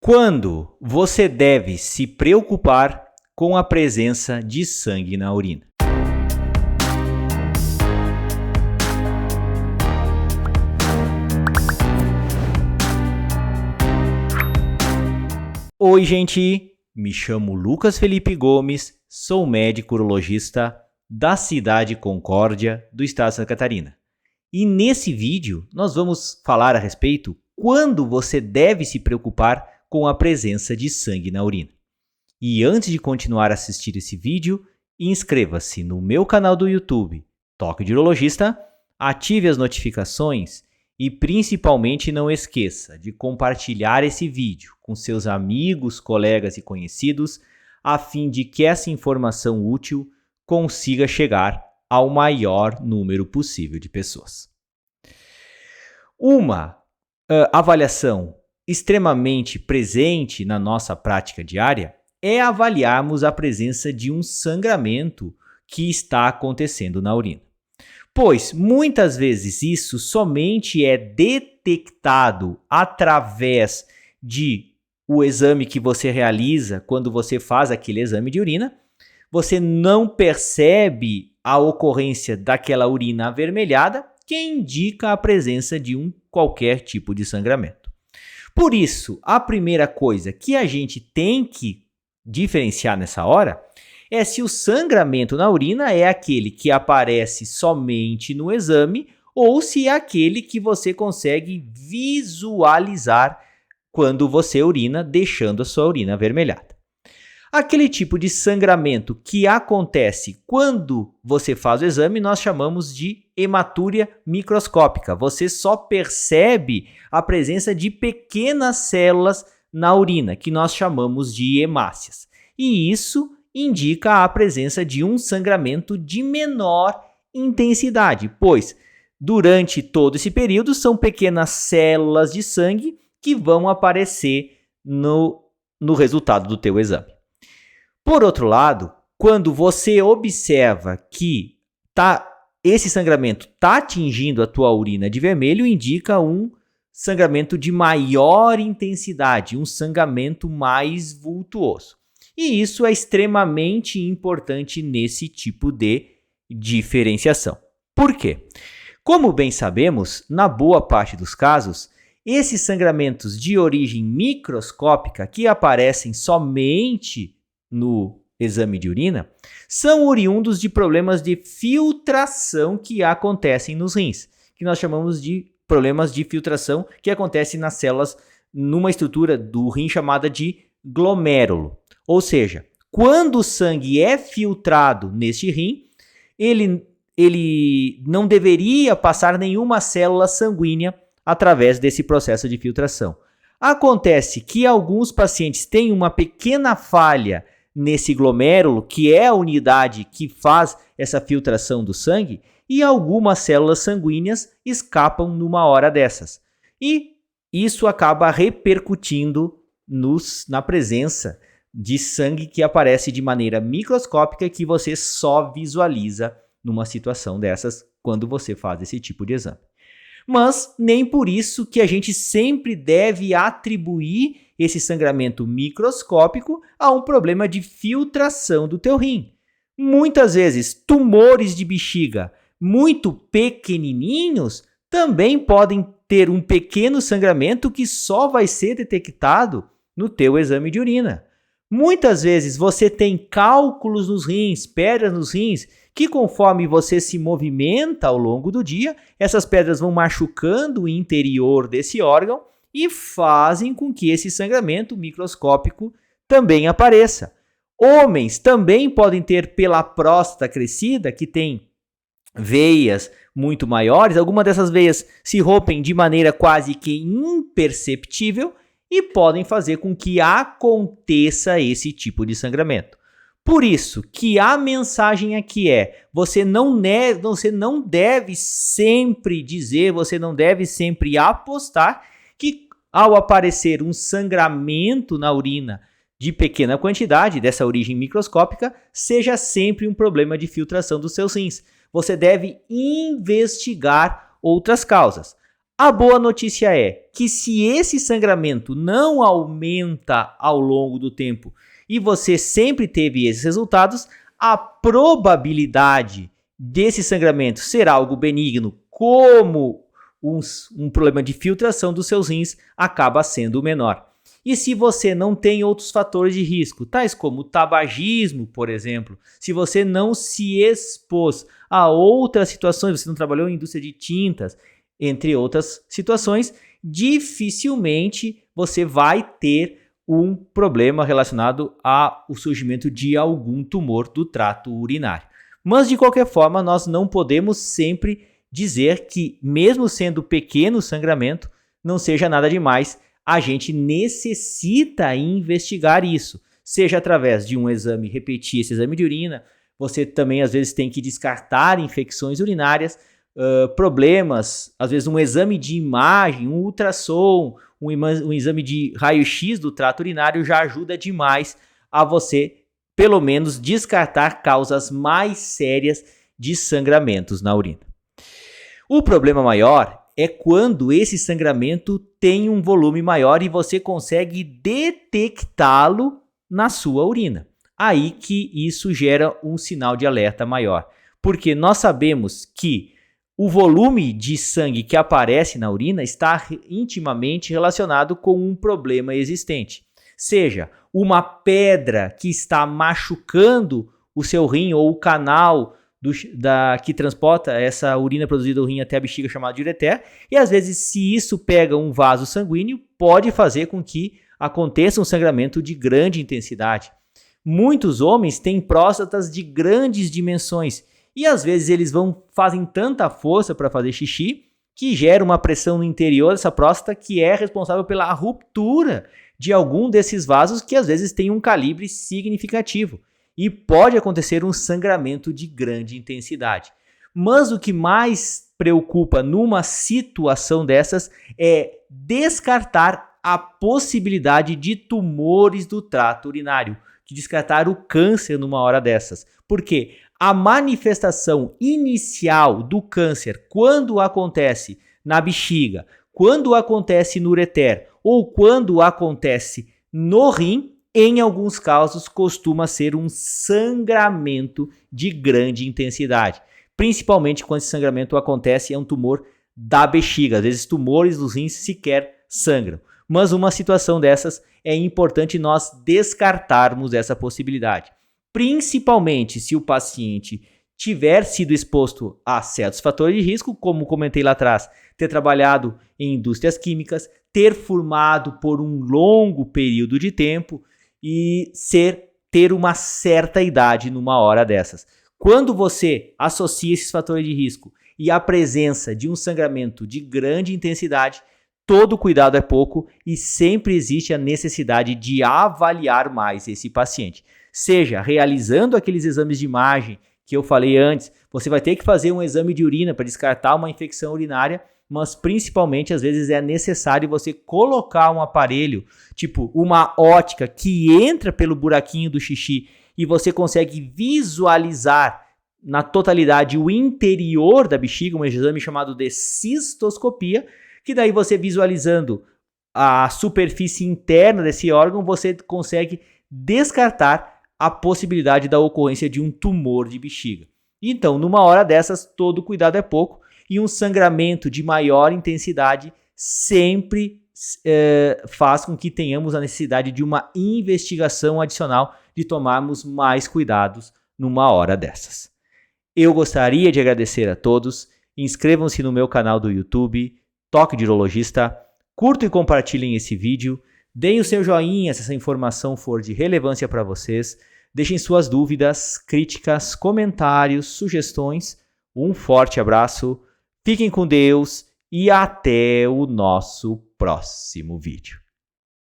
Quando você deve se preocupar com a presença de sangue na urina? Oi, gente! Me chamo Lucas Felipe Gomes, sou médico urologista da cidade Concórdia, do estado de Santa Catarina. E nesse vídeo nós vamos falar a respeito quando você deve se preocupar com a presença de sangue na urina. E antes de continuar a assistir esse vídeo, inscreva-se no meu canal do YouTube, Toque de Urologista, ative as notificações e principalmente não esqueça de compartilhar esse vídeo com seus amigos, colegas e conhecidos, a fim de que essa informação útil consiga chegar ao maior número possível de pessoas. Uma avaliação extremamente presente na nossa prática diária é avaliarmos a presença de um sangramento que está acontecendo na urina. Pois muitas vezes isso somente é detectado através de o exame que você realiza quando você faz aquele exame de urina. Você não percebe a ocorrência daquela urina avermelhada, que indica a presença de qualquer tipo de sangramento. Por isso, a primeira coisa que a gente tem que diferenciar nessa hora é se o sangramento na urina é aquele que aparece somente no exame ou se é aquele que você consegue visualizar quando você urina, deixando a sua urina avermelhada. Aquele tipo de sangramento que acontece quando você faz o exame, nós chamamos de hematúria microscópica. Você só percebe a presença de pequenas células na urina, que nós chamamos de hemácias. E isso indica a presença de um sangramento de menor intensidade, pois durante todo esse período são pequenas células de sangue que vão aparecer no resultado do teu exame. Por outro lado, quando você observa que esse sangramento está atingindo a tua urina de vermelho, indica um sangramento de maior intensidade, um sangramento mais vultuoso. E isso é extremamente importante nesse tipo de diferenciação. Por quê? Como bem sabemos, na boa parte dos casos, esses sangramentos de origem microscópica que aparecem somente no exame de urina, são oriundos de problemas de filtração que acontecem nos rins, que nós chamamos de problemas de filtração que acontecem nas células numa estrutura do rim chamada de glomérulo. Ou seja, quando o sangue é filtrado neste rim, ele não deveria passar nenhuma célula sanguínea através desse processo de filtração. Acontece que alguns pacientes têm uma pequena falha nesse glomérulo, que é a unidade que faz essa filtração do sangue, e algumas células sanguíneas escapam numa hora dessas. E isso acaba repercutindo na presença de sangue que aparece de maneira microscópica e que você só visualiza numa situação dessas quando você faz esse tipo de exame. Mas nem por isso que a gente sempre deve atribuir esse sangramento microscópico a um problema de filtração do teu rim. Muitas vezes, tumores de bexiga muito pequenininhos também podem ter um pequeno sangramento que só vai ser detectado no teu exame de urina. Muitas vezes você tem cálculos nos rins, pedras nos rins, que conforme você se movimenta ao longo do dia, essas pedras vão machucando o interior desse órgão e fazem com que esse sangramento microscópico também apareça. Homens também podem ter pela próstata crescida, que tem veias muito maiores, algumas dessas veias se rompem de maneira quase que imperceptível e podem fazer com que aconteça esse tipo de sangramento. Por isso que a mensagem aqui é, você não deve sempre dizer, você não deve sempre apostar que ao aparecer um sangramento na urina de pequena quantidade, dessa origem microscópica, seja sempre um problema de filtração dos seus rins. Você deve investigar outras causas. A boa notícia é que se esse sangramento não aumenta ao longo do tempo e você sempre teve esses resultados, a probabilidade desse sangramento ser algo benigno, como um problema de filtração dos seus rins, acaba sendo menor. E se você não tem outros fatores de risco, tais como tabagismo, por exemplo, se você não se expôs a outras situações, você não trabalhou em indústria de tintas, entre outras situações, dificilmente você vai ter um problema relacionado ao surgimento de algum tumor do trato urinário. Mas, de qualquer forma, nós não podemos sempre dizer que, mesmo sendo pequeno sangramento, não seja nada demais. A gente necessita investigar isso, seja através de um exame, repetir esse exame de urina. Você também, às vezes, tem que descartar infecções urinárias, problemas, às vezes um exame de imagem, um ultrassom, um exame de raio-x do trato urinário já ajuda demais a você, pelo menos, descartar causas mais sérias de sangramentos na urina. O problema maior é quando esse sangramento tem um volume maior e você consegue detectá-lo na sua urina. Aí que isso gera um sinal de alerta maior, porque nós sabemos que o volume de sangue que aparece na urina está intimamente relacionado com um problema existente. Seja uma pedra que está machucando o seu rim ou o canal que transporta essa urina produzida do rim até a bexiga, chamada de ureter. E às vezes, se isso pega um vaso sanguíneo, pode fazer com que aconteça um sangramento de grande intensidade. Muitos homens têm próstatas de grandes dimensões. E às vezes eles fazem tanta força para fazer xixi que gera uma pressão no interior dessa próstata que é responsável pela ruptura de algum desses vasos que às vezes tem um calibre significativo. E pode acontecer um sangramento de grande intensidade. Mas o que mais preocupa numa situação dessas é descartar a possibilidade de tumores do trato urinário, de descartar o câncer numa hora dessas. Por quê? A manifestação inicial do câncer, quando acontece na bexiga, quando acontece no ureter ou quando acontece no rim, em alguns casos costuma ser um sangramento de grande intensidade. Principalmente quando esse sangramento acontece, é um tumor da bexiga. Às vezes tumores dos rins sequer sangram. Mas uma situação dessas é importante nós descartarmos essa possibilidade. Principalmente se o paciente tiver sido exposto a certos fatores de risco, como comentei lá atrás, ter trabalhado em indústrias químicas, ter fumado por um longo período de tempo e ter uma certa idade numa hora dessas. Quando você associa esses fatores de risco e a presença de um sangramento de grande intensidade, todo cuidado é pouco e sempre existe a necessidade de avaliar mais esse paciente. Seja realizando aqueles exames de imagem que eu falei antes, você vai ter que fazer um exame de urina para descartar uma infecção urinária, mas principalmente às vezes é necessário você colocar um aparelho, tipo uma ótica que entra pelo buraquinho do xixi e você consegue visualizar na totalidade o interior da bexiga, um exame chamado de cistoscopia, que daí você visualizando a superfície interna desse órgão, você consegue descartar a possibilidade da ocorrência de um tumor de bexiga. Então, numa hora dessas, todo cuidado é pouco e um sangramento de maior intensidade sempre faz com que tenhamos a necessidade de uma investigação adicional, de tomarmos mais cuidados numa hora dessas. Eu gostaria de agradecer a todos, inscrevam-se no meu canal do YouTube, Toque de Urologista, curtam e compartilhem esse vídeo, deem o seu joinha se essa informação for de relevância para vocês, deixem suas dúvidas, críticas, comentários, sugestões. Um forte abraço, fiquem com Deus e até o nosso próximo vídeo.